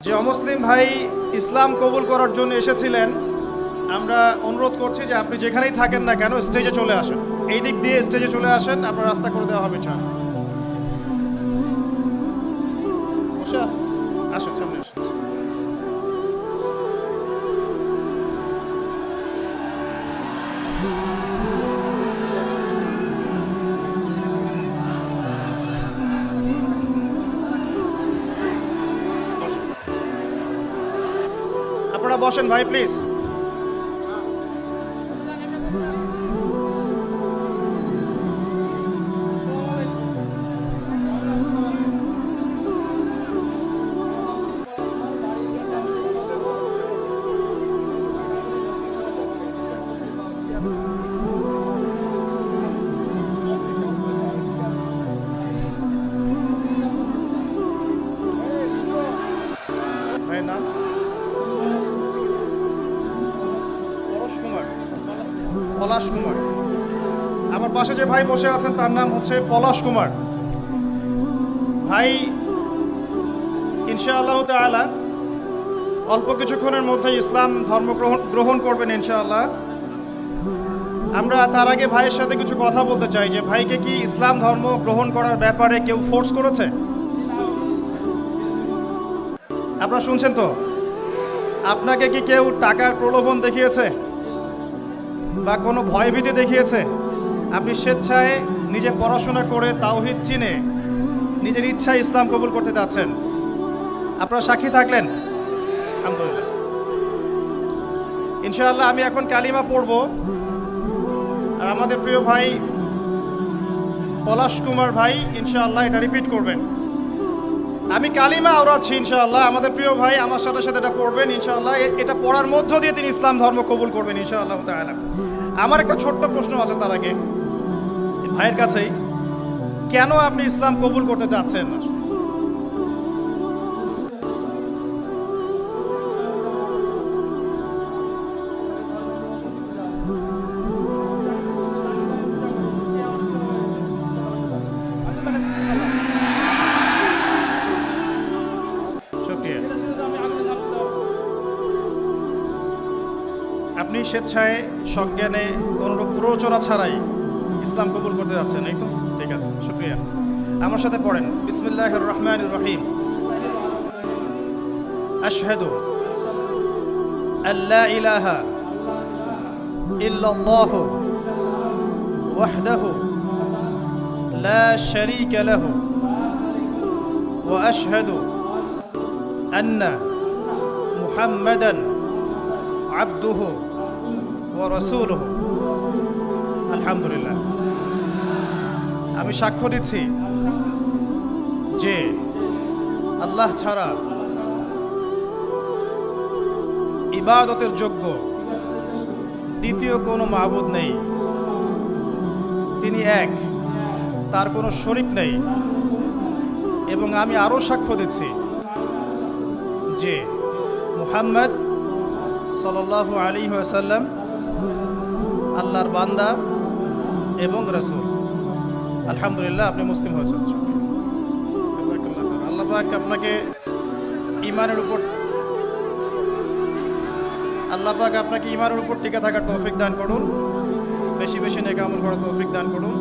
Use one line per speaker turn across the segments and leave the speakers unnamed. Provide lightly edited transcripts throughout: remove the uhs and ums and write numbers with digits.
যে অমুসলিম ভাই ইসলাম কবুল করার জন্য এসেছিলেন, আমরা অনুরোধ করছি যে আপনি যেখানেই থাকেন না কেন স্টেজে চলে আসেন। এই দিক দিয়ে স্টেজে চলে আসেন, আপনার রাস্তা করে দেওয়া হবে। চান বসে আসেন, আসেন সামনে আসেন। আপনারা বসেন ভাই, প্লিজ। ভাইয়ের নাম পলাশ কুমার। আমার পাশে যে ভাই বসে আছেন তার নাম হচ্ছে পলাশ কুমার। ভাই ইনশাআল্লাহ তাআলা অল্প কিছুক্ষণের মধ্যে ইসলাম ধর্ম গ্রহণ করবেন ইনশাআল্লাহ। আমরা তার আগে ভাইয়ের সাথে কিছু কথা বলতে চাই যে ভাইকে কি ইসলাম ধর্ম গ্রহণ করার ব্যাপারে কেউ ফোর্স করেছে? আপনারা শুনছেন তো? আপনাকে কি কেউ টাকার প্রলোভন দেখিয়েছে বা কোনো ভয়ভীতি দেখিয়েছে? আপনি স্বেচ্ছায় নিজে পড়াশোনা করে তাওহীদ চিনে নিজের ইচ্ছায় ইসলাম কবুল করতে যাচ্ছেন। আপনারা সাক্ষী থাকলেন। আলহামদুলিল্লাহ। ইনশাআল্লাহ আমি এখন কালিমা পড়ব, আর আমাদের প্রিয় ভাই পলাশ কুমার ভাই ইনশাআল্লাহ এটা রিপিট করবেন। আমি কালিমা আওড়াচ্ছি ইনশাআল্লাহ, আমাদের প্রিয় ভাই আমার সাথে সাথে এটা পড়বেন ইনশাআল্লাহ। এটা পড়ার মধ্য দিয়ে তিনি ইসলাম ধর্ম কবুল করবেন ইনশাআল্লাহ তাআলা। আমার একটা ছোট্ট প্রশ্ন আছে তার আগে ভাইয়ের কাছেই, কেন আপনি ইসলাম কবুল করতে যাচ্ছেন? আপনি স্বেচ্ছায় সজ্ঞানে কোন প্ররোচনা ছাড়াই ইসলাম কবুল করতে যাচ্ছেন, এই তো? ঠিক আছে, শুকরিয়া। আমার সাথে পড়েন, বিসমিল্লাহির রহমানির রহিম। আশহাদু আল্লা ইলাহা ইল্লাল্লাহু ওয়াহদাহু লা শারীকা লাহু ওয়া আশহাদু আন্না মুহাম্মাদান আবদুহু ওয়া রাসূলুহু। আলহামদুলিল্লাহ। আমি সাক্ষ্য দিচ্ছি যে আল্লাহ ছাড়া ইবাদতের যোগ্য দ্বিতীয় কোনো মাবুদ নেই, তিনি এক, তার কোনো শরীক নেই। এবং আমি আরও সাক্ষ্য দিচ্ছি যে মুহাম্মদ সাল্লাল্লাহু আলাইহি ওয়াসাল্লাম আল্লাহর বান্দা এবং রাসূল। আলহামদুলিল্লাহ, আপনি মুসলিম হয়েছেন। আল্লাহ পাক আপনাকে ঈমানের উপর টিকে থাকার তৌফিক দান করুন, বেশি বেশি নেক আমল করার তৌফিক দান করুন,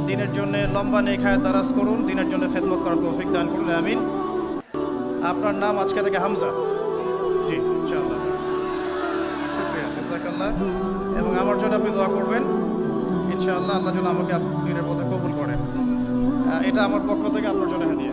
দ্বীনের জন্য লম্বা নেক হায়াত দারাজ করুন, দ্বীনের জন্য খেদমত করার তৌফিক দান করুন, আমিন। আপনার নাম আজকে থেকে হামজা। জি ইনশাআল্লাহ, শুকরিয়া, জাযাকাল্লাহ। এবং আমার জন্য আপনি দোয়া করবেন ইনশাআল্লাহ, আল্লাহ যেন আমাকে দ্বীনের পথে কবুল করেন। এটা আমার পক্ষ থেকে আপনার জন্য হাদিয়া।